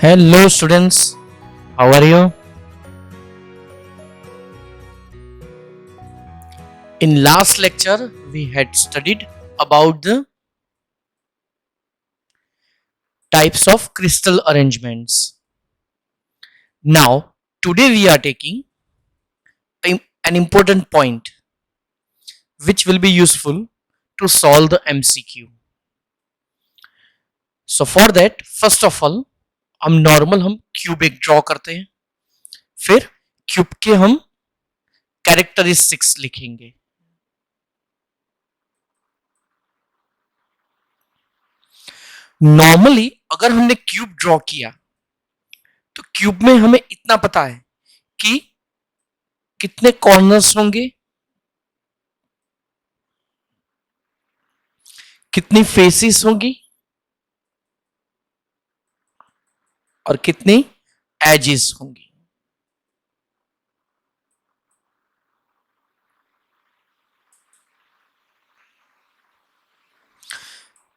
Hello students, how are you? In last lecture we had studied about the types of crystal arrangements. Now today we are taking an important point which will be useful to solve the MCQ. So for that first of all हम cube एक draw करते हैं, फिर cube के हम characteristics लिखेंगे. Normally अगर हमने क्यूब ड्रॉ किया तो क्यूब में हमें इतना पता है कि कितने कॉर्नर्स होंगे, कितनी फेसेस होंगी और कितनी एजेस होंगी.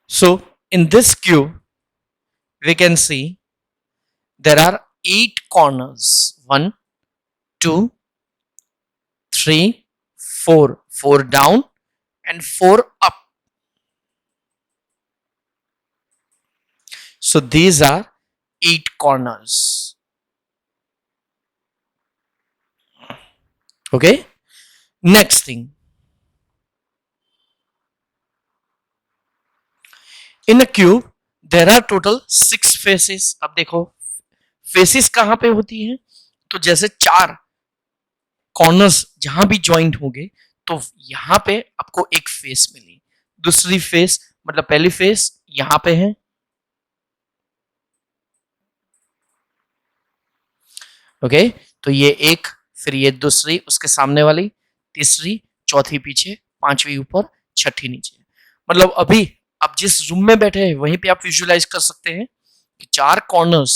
So in this cube we can see there are 8 corners. 1 2 3 4 down and 4 up. So these are 8 corners. Okay, next thing, in a cube there are total 6 faces. अब देखो फेसेस कहां पे होती हैं, तो जैसे 4 कॉर्नर्स जहां भी ज्वाइंट होंगे तो यहां पे आपको एक फेस मिली, दूसरी फेस मतलब पहली फेस यहां पे है, ओके तो ये एक, फिर ये दूसरी, उसके सामने वाली, तीसरी, चौथी पीछे, पांचवी ऊपर, छठी नीचे. मतलब अभी आप जिस रूम में बैठे हैं वहीं पे आप विजुअलाइज कर सकते हैं कि 4 कॉर्नर्स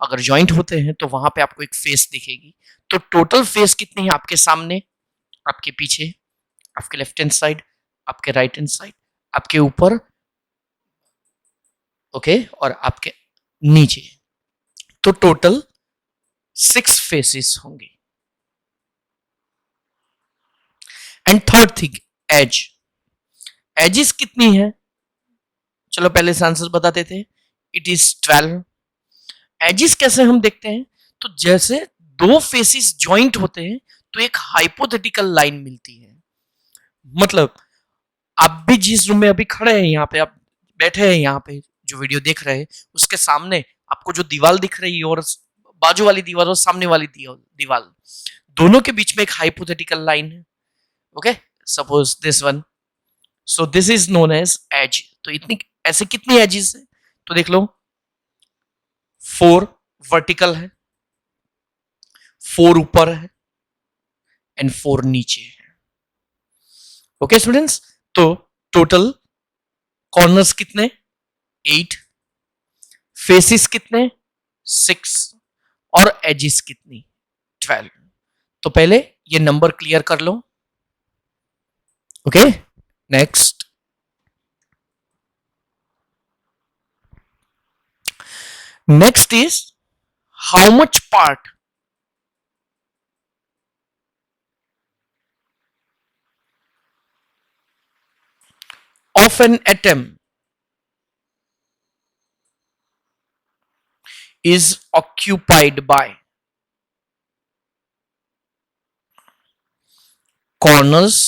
अगर ज्वाइंट होते हैं तो वहां पे आपको एक फेस दिखेगी. तो टोटल फेस कितनी है आपके सामने, आपके पीछे, आपके लेफ्ट हैंड साइड, आपके राइट हैंड साइड, आपके ऊपर, ओके और आपके नीचे. तो टोटल 6 फेसेस होंगे. And third thing, edge. Edges कितनी है, चलो पहले से आंसर बता देते हैं. It is 12. एजेस कैसे हम देखते हैं, तो जैसे 2 फेसेस ज्वाइंट होते हैं तो एक हाइपोथेटिकल लाइन मिलती है. मतलब आप भी जिस रूम में अभी खड़े हैं, यहाँ पे आप बैठे हैं, यहाँ पे जो वीडियो देख रहे हैं उसके सामने आपको जो दीवार दिख रही है और बाजू वाली दीवार और सामने वाली दीवार, दोनों के बीच में एक हाइपोथेटिकल लाइन है. Okay, suppose this one. So this is known as edge. तो इतनी ऐसे कितनी एजेस है, तो देख लो 4 वर्टिकल है, 4 ऊपर है एंड 4 नीचे है. ओके स्टूडेंट्स, तो टोटल कॉर्नर्स कितने, 8, फेसेस कितने, 6 और एजेस कितनी, 12. तो पहले ये नंबर क्लियर कर लो. Okay, next. Next is how much part of an atom is occupied by corners,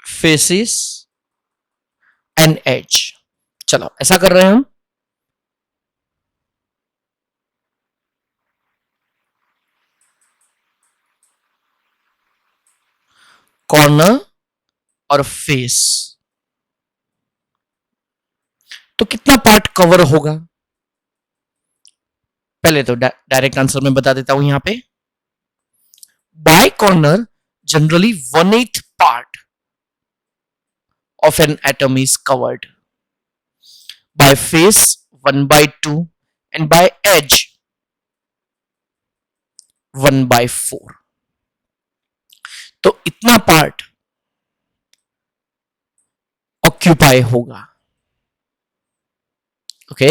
faces and edge. चलो ऐसा कर रहे हैं हम. कॉर्नर और फेस, तो कितना पार्ट कवर होगा, पहले तो डायरेक्ट आंसर में बता देता हूं. यहां पे by corner generally 1/8 part of an atom is covered, by face 1/2 and by edge 1/4. तो इतना पार्ट ऑक्यूपाई होगा. ओके,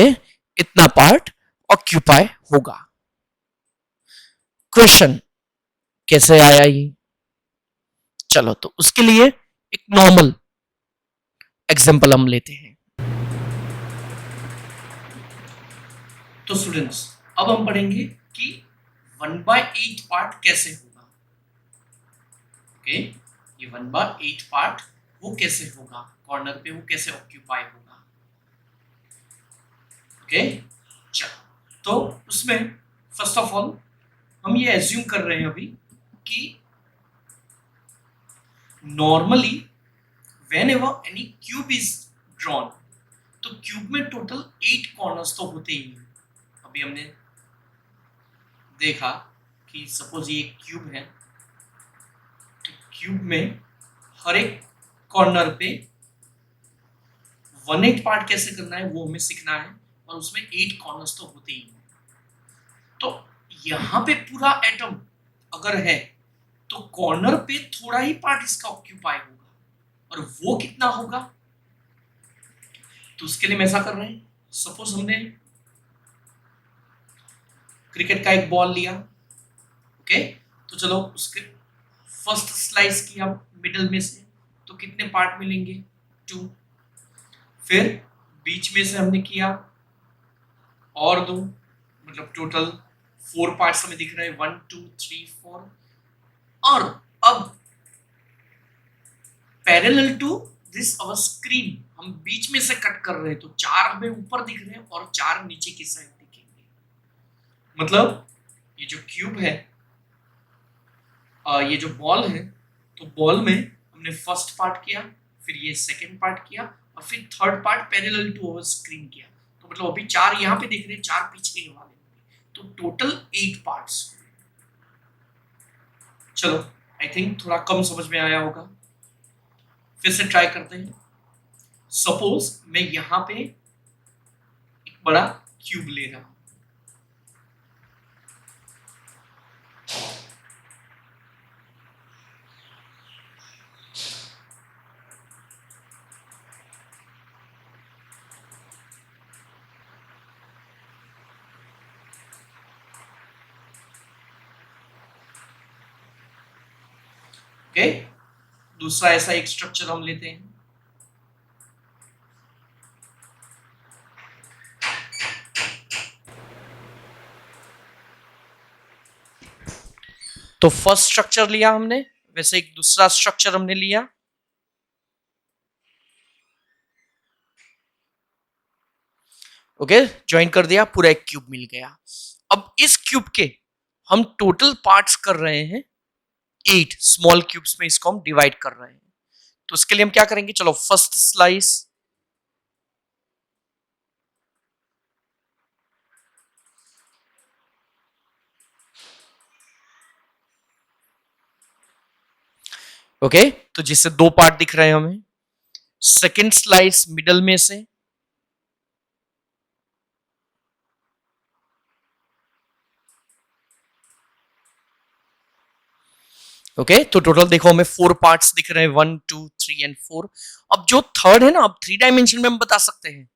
इतना पार्ट ऑक्यूपाई होगा। क्वेश्चन कैसे आया ये? चलो तो उसके लिए एक नॉर्मल एग्जांपल हम लेते हैं। तो स्टूडेंट्स, अब हम पढ़ेंगे कि 1/8 पार्ट कैसे होगा। ओके, ये 1/8 पार्ट वो कैसे होगा, कॉर्नर पे वो कैसे ऑक्यूपाई होगा। ओके, चलो तो उसमें फर्स्ट ऑफ ऑल हम ये एज्यूम कर रहे हैं अभी कि normally whenever any cube is drawn, तो क्यूब में टोटल 8 कॉर्नर्स तो होते ही हैं। अभी हमने देखा कि सपोज ये क्यूब है, तो क्यूब में हर एक कॉर्नर पे 1/8 पार्ट कैसे करना है वो हमें सीखना है, और उसमें 8 कॉर्नर्स तो होते ही हैं। तो यहाँ पे पूरा एटम अगर है तो कॉर्नर पे थोड़ा ही पार्ट इसका ऑक्यूपाई होगा, और वो कितना होगा, तो उसके लिए हम ऐसा कर रहे हैं। सपोज हमने क्रिकेट का एक बॉल लिया, ओके, तो चलो उसके फर्स्ट स्लाइस किया मिडल में से, तो कितने पार्ट मिलेंगे, 2। फिर बीच में से हमने किया और 2, मतलब टोटल 4 पार्ट्स हमें दिख रहे हैं, 1 2 3 4। और अब parallel to this our screen हम बीच में से कट कर रहे हैं, तो 4 हमें ऊपर दिख रहे हैं और 4 नीचे की साइड दिखेंगे। मतलब ये जो क्यूब है, ये जो बॉल है, तो बॉल में हमने फर्स्ट पार्ट किया, फिर ये सेकंड पार्ट किया, और फिर third part parallel to our screen किया। तो मतलब अभी 4 यहाँ पे दिख रहे हैं, 4 पीछे के वाले, तो टोटल 8 पार्ट्स। चलो आई थिंक थोड़ा कम समझ में आया होगा, फिर से ट्राई करते हैं। सपोज मैं यहाँ पे एक बड़ा क्यूब ले रहा हूं, ओके। दूसरा ऐसा एक स्ट्रक्चर हम लेते हैं, तो फर्स्ट स्ट्रक्चर लिया हमने, वैसे एक दूसरा स्ट्रक्चर हमने लिया, ओके, ज्वाइन कर दिया, पूरा एक क्यूब मिल गया। अब इस क्यूब के हम टोटल पार्ट्स कर रहे हैं 8 स्मॉल क्यूब्स में, इसको हम डिवाइड कर रहे हैं। तो उसके लिए हम क्या करेंगे, चलो फर्स्ट स्लाइस, ओके, तो जिससे 2 पार्ट दिख रहे हैं हमें। सेकंड स्लाइस मिडल में से, ओके, तो टोटल देखो हमें 4 पार्ट्स दिख रहे हैं, 1 2 3 एंड 4। अब जो थर्ड है ना, अब 3 डायमेंशन में हम बता सकते हैं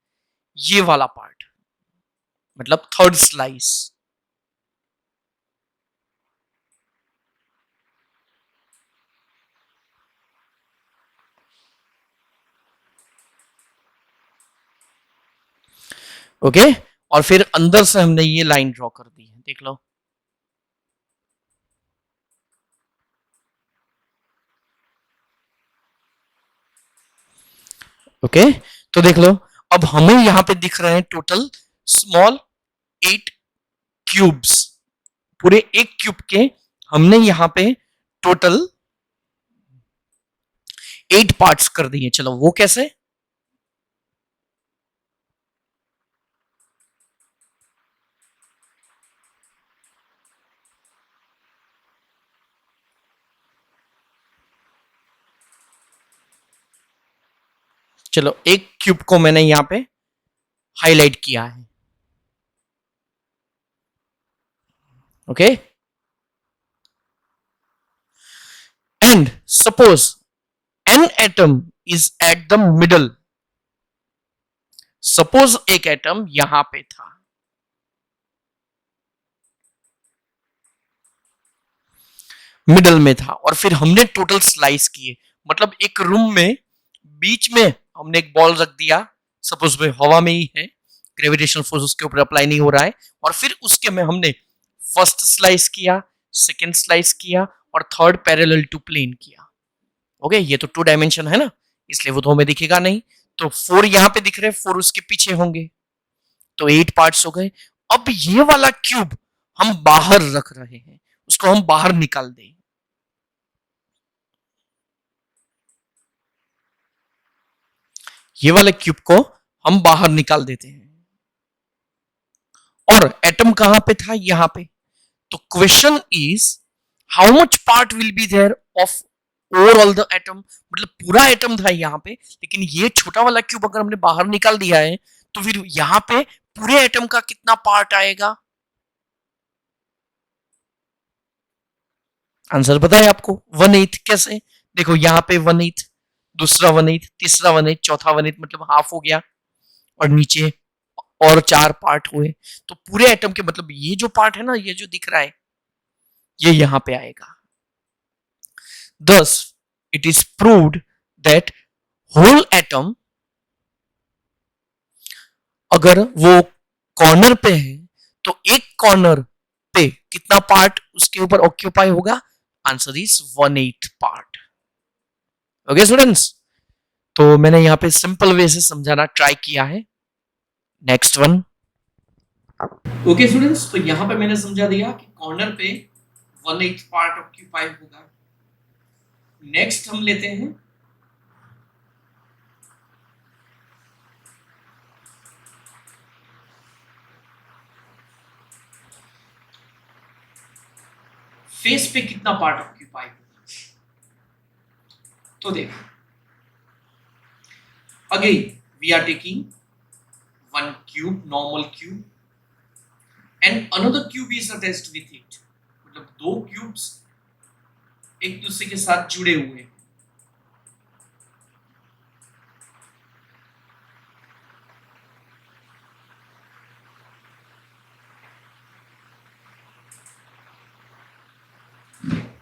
ये वाला पार्ट, मतलब थर्ड स्लाइस, ओके। और फिर अंदर से हमने ये लाइन ड्रॉ कर दी है, देख लो, ओके। तो देख लो, अब हमें यहां पे दिख रहे हैं टोटल स्मॉल 8 क्यूब्स, पूरे एक क्यूब के हमने यहां पे टोटल 8 पार्ट्स कर दिए। चलो वो कैसे, चलो एक क्यूब को मैंने यहां पे हाईलाइट किया है, okay. And suppose an atom is at the middle, suppose एक एटम यहां पे था, मिडल में था, और फिर हमने टोटल स्लाइस किए, मतलब एक रूम में बीच में हमने एक बॉल रख दिया, सपोज में हवा में ही है, ग्रेविटेशनल फोर्स उसके ऊपर अप्लाई नहीं हो रहा है, और फिर उसके में हमने फर्स्ट स्लाइस किया, सेकेंड स्लाइस किया, और थर्ड पैरेलल टू प्लेन किया। ओके, ये तो 2 डायमेंशन है ना, इसलिए वो तो हमें दिखेगा नहीं, तो 4 यहां पे दिख रहे हैं, 4 उसके पीछे होंगे, तो 8 पार्ट्स हो गए। अब ये वाला क्यूब हम बाहर रख रहे हैं, उसको हम बाहर निकाल दें, ये वाले क्यूब को हम बाहर निकाल देते हैं, और एटम कहां पे था, यहां पे। तो question is how much part will be there of overall the atom, मतलब पूरा एटम था यहां पे, लेकिन ये छोटा वाला क्यूब अगर हमने बाहर निकाल दिया है, तो फिर यहां पे पूरे एटम का कितना पार्ट आएगा? आंसर पता है आपको? 1/8। कैसे? देखो यहां पे 1/8, दूसरा 1/8, तीसरा 1/8, चौथा 1/8, मतलब हाफ हो गया, और नीचे और 4 पार्ट हुए, तो पूरे एटम के मतलब ये जो पार्ट है ना, ये जो दिख रहा है, ये यहां पे आएगा। Thus, it is proved that whole atom अगर वो कॉर्नर पे है, तो एक कॉर्नर पे कितना पार्ट उसके ऊपर ऑक्यूपाई होगा? Answer is 1/8 part. Okay students, तो मैंने यहाँ पे सिंपल वे से समझाना ट्राई किया है। Next one. ओके स्टूडेंट्स, तो यहाँ पे मैंने समझा दिया कि कॉर्नर पे 1/8 पार्ट ऑक्यूपाई होगा। नेक्स्ट हम लेते हैं फेस पे कितना पार्ट ऑक्यूपाई होगा। तो देखो, again we are taking one cube, normal cube, and another cube is attached with it, मतलब दो क्यूब्स एक दूसरे के साथ जुड़े हुए हैं।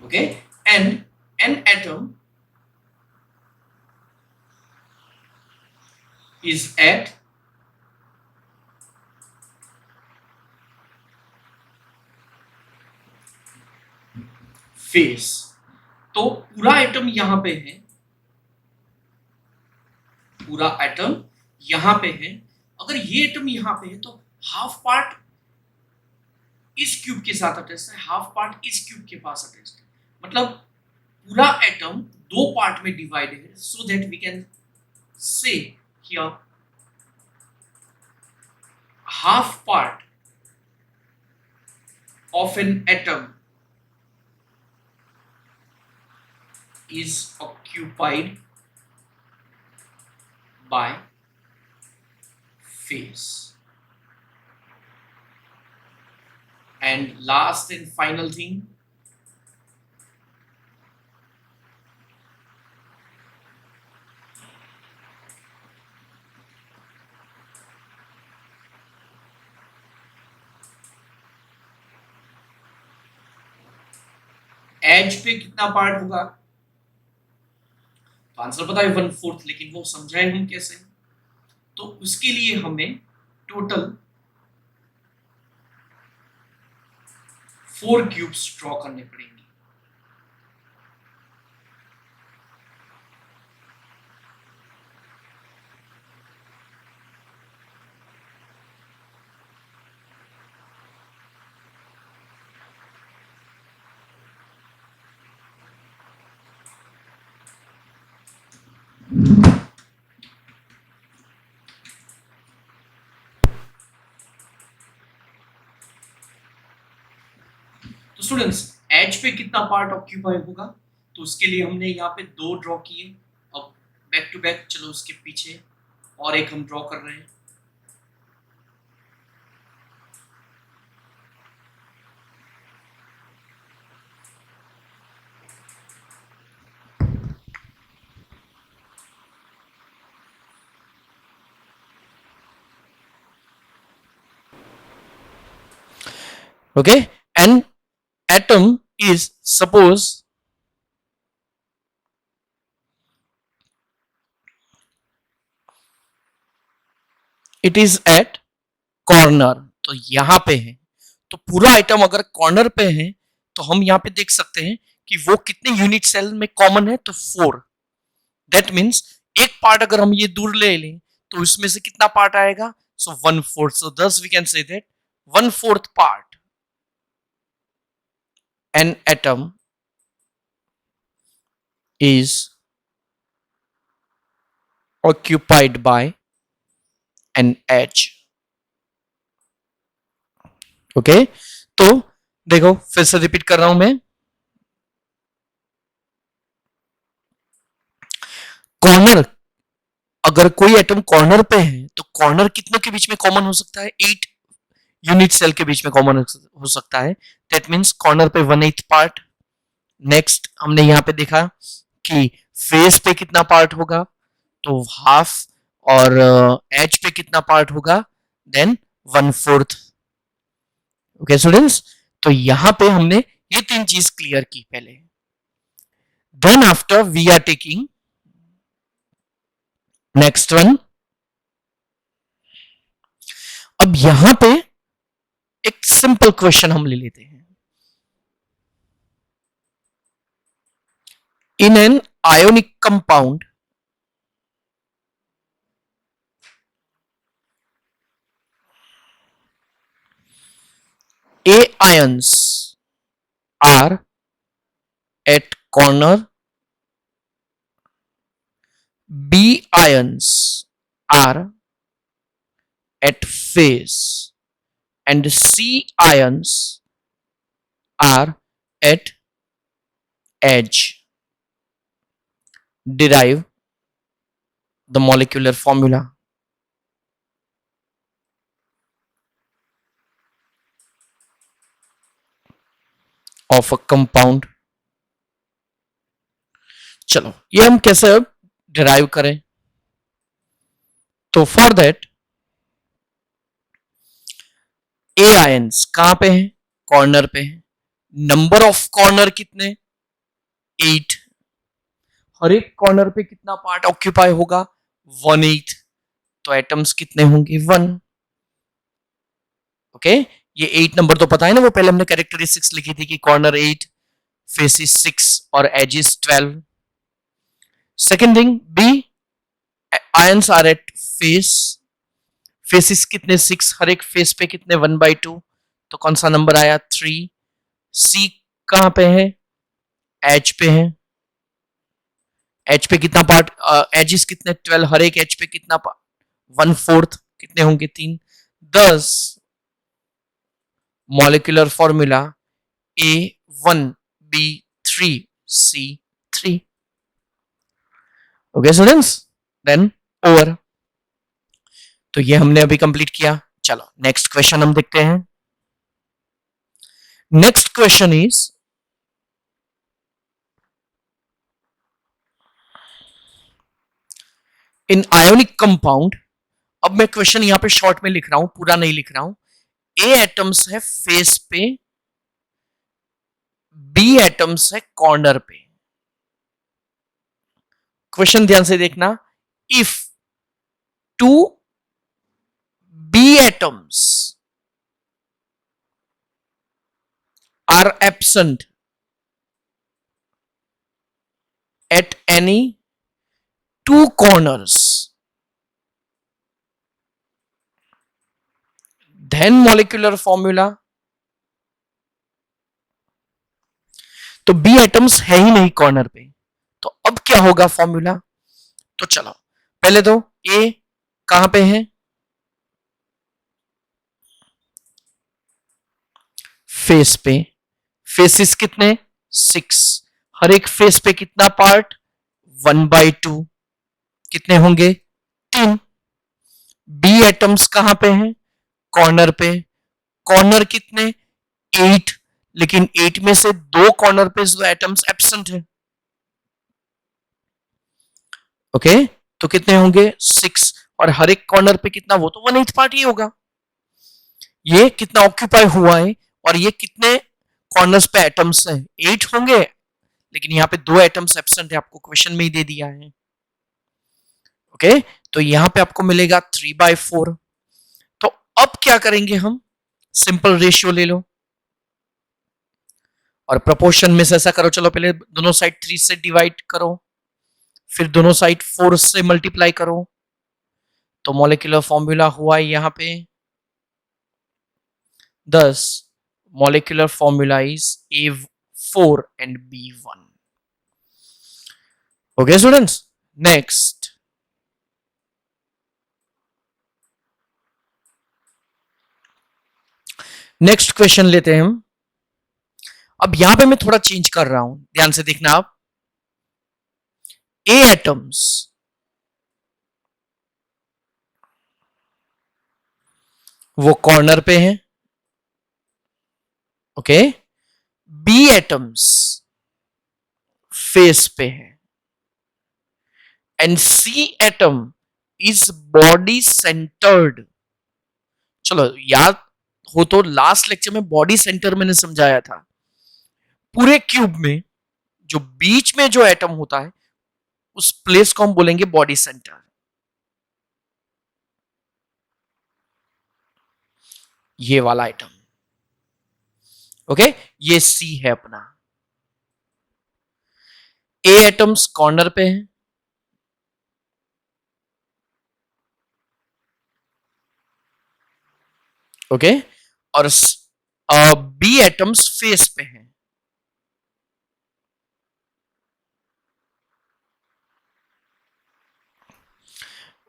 Okay, and an atom is at face, तो पूरा एटम यहां पे है, पूरा एटम यहां पे है। अगर ये एटम यहां पे है, तो हाफ पार्ट इस क्यूब के साथ अटैच है, हाफ पार्ट इस क्यूब के पास अटैच है, मतलब पूरा एटम दो पार्ट में डिवाइडेड है, so that we can say here half part of an atom is occupied by phase. And last and final thing, edge पे कितना पार्ट होगा? तो आंसर पता है 1/4, लेकिन वो समझाए हम कैसे? तो उसके लिए हमें टोटल 4 क्यूब्स ड्रॉ करने पड़ेंगे। तो स्टूडेंट्स, एज पे कितना पार्ट ऑक्यूपाई होगा? तो उसके लिए हमने यहाँ पे 2 ड्रॉ किए। अब बैक टू बैक चलो उसके पीछे और एक हम ड्रॉ कर रहे हैं। Okay, an atom is, suppose it is at corner, तो यहां पे है, तो पूरा आइटम अगर कॉर्नर पे है तो हम यहां पे देख सकते हैं कि वो कितने यूनिट सेल में कॉमन है, तो 4। दैट मीन्स एक पार्ट अगर हम ये दूर ले लें तो इसमें से कितना पार्ट आएगा, सो 1/4, सो thus we can say that 1/4 part an atom is occupied by an edge। Okay, तो देखो फिर से रिपीट कर रहा हूं मैं, कॉर्नर, अगर कोई एटम कॉर्नर पे है तो कॉर्नर कितने के बीच में कॉमन हो सकता है, 8 यूनिट सेल के बीच में कॉमन हो सकता है। दैट मीन्स कॉर्नर पे 1/8 पार्ट। नेक्स्ट हमने यहां पे देखा कि फेस पे कितना पार्ट होगा, तो हाफ, और एज पे कितना पार्ट होगा, देन 1/4। ओके स्टूडेंट्स, तो यहां पे हमने ये 3 चीज क्लियर की पहले। Then after we are taking next one. अब यहां पे एक सिंपल क्वेश्चन हम ले लेते हैं। In an ionic compound, A ions are at corner, B ions are at face, and C ions are at edge. Derive the molecular formula of a compound। चलो ये हम कैसे अब डिराइव करें, तो फॉर दैट ए आयंस कहां पे है, कॉर्नर पे है। नंबर ऑफ कॉर्नर कितने, 8। हर एक कॉर्नर पे कितना पार्ट ऑक्यूपाई होगा, 1/8। तो एटम्स कितने होंगे, 1। ओके, ये 8 नंबर तो पता है ना, वो पहले हमने कैरेक्टरिस्टिक्स लिखी थी कि कॉर्नर 8, फेसिस 6 और edges 12। Second thing, B ions are at face, faces कितने, 6, हर एक फेस पे कितने, 1/2, तो कौन सा नंबर आया, 3। सी कहां पे है, एच पे है, एच पे कितना पार्ट, एजेस कितने, 12, हर एक एच पे कितना पार्ट, 1/4, कितने होंगे, 3। 10 molecular formula A1B3C3। Okay students, then over. तो ये हमने अभी कंप्लीट किया। चलो नेक्स्ट क्वेश्चन हम देखते हैं। Next question is, in ionic compound, अब मैं क्वेश्चन यहां पे शॉर्ट में लिख रहा हूं, पूरा नहीं लिख रहा हूं। ए एटम्स है फेस पे, बी एटम्स है कॉर्नर पे। क्वेश्चन ध्यान से देखना, if 2 B atoms are absent at any 2 corners, then molecular formula, तो B एटम्स है ही नहीं कॉर्नर पे, तो अब क्या होगा फॉर्मूला। तो चलो पहले तो A कहां पे है, फेस पे, फेसिस कितने, 6, हर एक फेस पे कितना पार्ट, 1/2, कितने होंगे, 3। बी एटम्स कहां पे हैं, कॉर्नर पे, कॉर्नर कितने, 8, लेकिन 8 में से 2 कॉर्नर पे एटम्स एब्सेंट है। ओके, तो कितने होंगे, 6, और हर एक कॉर्नर पे कितना, वो तो 1/8 पार्ट ही होगा। ये कितना ऑक्यूपाई हुआ है, और ये कितने कॉर्नर्स पे एटम्स हैं? 8 होंगे, लेकिन यहाँ पे 2 एटम्स एब्सेंट है, आपको क्वेश्चन में ही दे दिया है। ओके, तो यहाँ पे आपको मिलेगा 3/4। तो अब क्या करेंगे हम? सिंपल रेशियो ले लो और प्रोपोर्शन में से ऐसा करो। चलो पहले दोनों साइड 3 से डिवाइड करो, फिर दोनों साइड 4 से मल्टीप्लाई करो। तो मॉलिक्यूलर फॉर्मूला हुआ यहां पे 10। Molecular formula is A4 and B1। Okay students, next question लेते हैं हम। अब यहां पे मैं थोड़ा चेंज कर रहा हूं, ध्यान से देखना आप। A एटम्स वो कॉर्नर पे हैं, ओके। B एटम्स फेस पे है, and C atom is body centred. चलो याद हो तो लास्ट लेक्चर में बॉडी सेंटर मैंने समझाया था। पूरे क्यूब में जो बीच में जो एटम होता है उस प्लेस को हम बोलेंगे बॉडी सेंटर। ये वाला आइटम, ओके, ये सी है अपना। ए एटम्स कॉर्नर पे हैं, ओके, और बी एटम्स फेस पे हैं।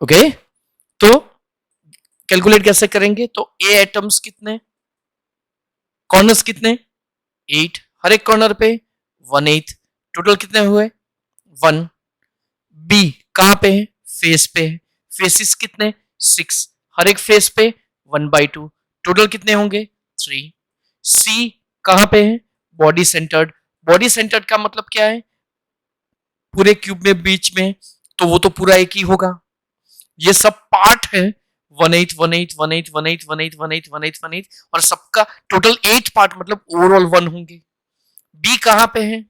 ओके, तो कैलकुलेट कैसे करेंगे? तो ए एटम्स कितने, कॉर्नर्स कितने? 8, हर एक कॉर्नर पे 1/8, टोटल कितने हुए? 1। बी कहां पे है? फेस पे है, फेसिस कितने? 6, हर एक फेस पे 1/2, टोटल कितने होंगे? 3। सी कहां पे है? Body centred. बॉडी सेंटर्ड का मतलब क्या है? पूरे क्यूब में बीच में, तो वो तो पूरा एक ही होगा। ये सब पार्ट है 1/8 1/8 1/8 1/8 1/8 1/8 1/8 1/8, और सबका टोटल 8 पार्ट, मतलब ओवरऑल 1 होंगे। बी कहां पे है?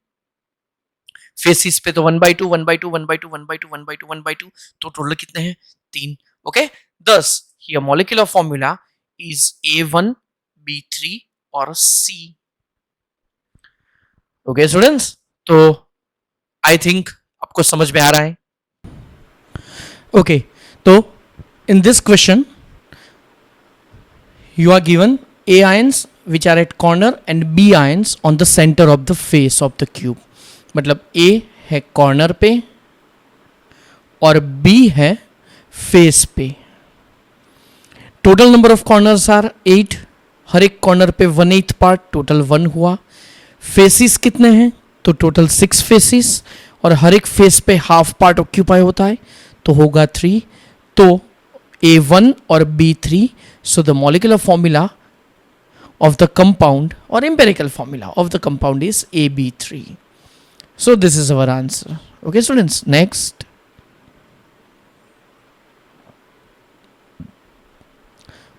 फेसिस पे, तो 1/2 1/2 1/2 1/2 1/2 1/2, तो टोटल कितने हैं? 3। Okay, thus here molecular formula is A1 B3 और C। ओके स्टूडेंट्स, तो आई थिंक आपको समझ में आ रहा है। ओके, तो in this question you are given A ions which are at corner and B ions on the center of the face of the cube। मतलब A है corner पे और B है फेस पे। Total number of corners are 8, हर एक corner पे 1/8 part, total 1 हुआ। फेसिस कितने हैं? तो टोटल 6 फेसिस, और हर एक फेस पे हाफ पार्ट ऑक्यूपाई होता है, तो होगा 3। तो A1 और B3, so the molecular formula of the compound or empirical formula of the compound is AB3। So this is our answer. Okay students, next.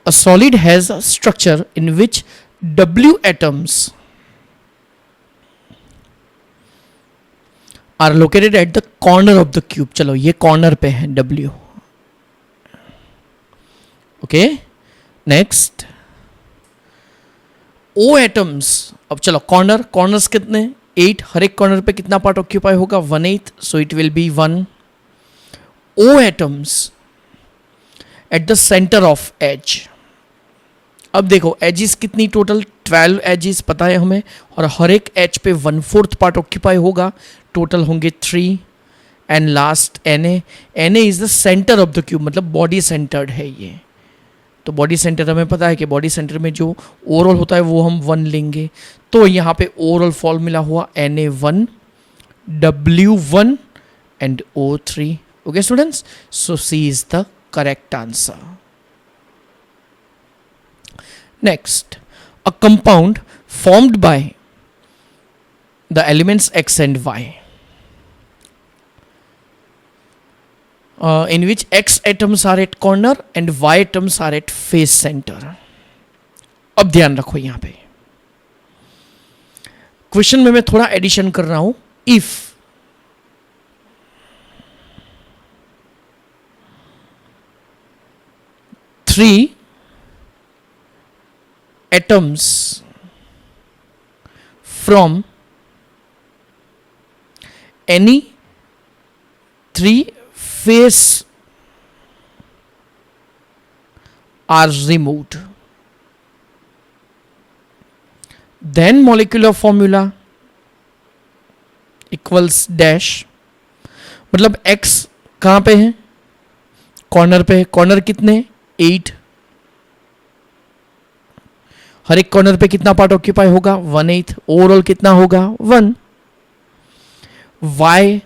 A solid has a structure in which W atoms are located at the corner of the cube। चलो ये corner पे है W। Okay, next O atoms. अब चलो corners कितने? 8, हर एक corner पे कितना पार्ट ऑक्यूपाई होगा? 1/8, so it will be 1। O atoms at the center of edge. अब देखो एजिस कितनी टोटल? 12 एजिस पता है हमें, और हर एक एज पे 1/4 पार्ट ऑक्यूपाई होगा, टोटल होंगे 3। And last Na is the center of the cube, मतलब बॉडी सेंटर्ड है ये। तो बॉडी सेंटर हमें पता है कि बॉडी सेंटर में जो ओवरऑल होता है वो हम 1 लेंगे। तो यहाँ पे ओवरऑल फॉर्मूला हुआ Na1 W1 and O3। Okay students, so C is the correct answer. Next, a compound formed by the elements X and Y in which X atoms are at corner and Y atoms are at face center। अब ध्यान रखो यहाँ पे, question में मैं थोड़ा addition कर रहा हूं. If three atoms from any three phase are removed, then molecular formula equals dash. मतलब x कहां पे है? कॉर्नर पे है. कॉर्नर कितने? 8. हर एक कॉर्नर पे कितना पार्ट ऑक्यूपाई होगा? 1/8. ओवरऑल कितना होगा? 1. y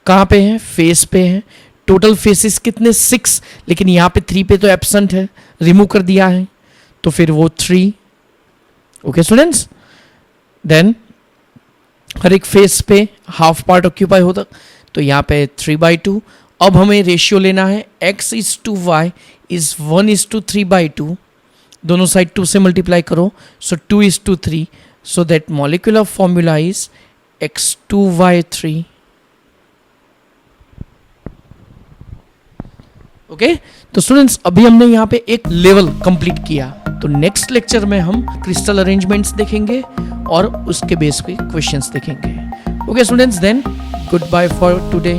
कहां पे है? फेस पे है. टोटल फेसेस कितने? 6. लेकिन यहां पे 3 पे तो एब्सेंट है, रिमूव कर दिया है, तो फिर वो 3. ओके स्टूडेंट्स, देन हर एक फेस पे हाफ पार्ट ऑक्यूपाई होता, तो यहां पे 3/2. अब हमें रेशियो लेना है x is to y is 1:3/2. दोनों साइड 2 से मल्टीप्लाई करो, so 2:3. So that molecular formula is x2y3. Okay, तो स्टूडेंट्स अभी हमने यहाँ पे एक लेवल कंप्लीट किया. तो नेक्स्ट लेक्चर में हम क्रिस्टल अरेंजमेंट्स देखेंगे और उसके बेस पे क्वेश्चंस देखेंगे. Okay students, then good bye for today.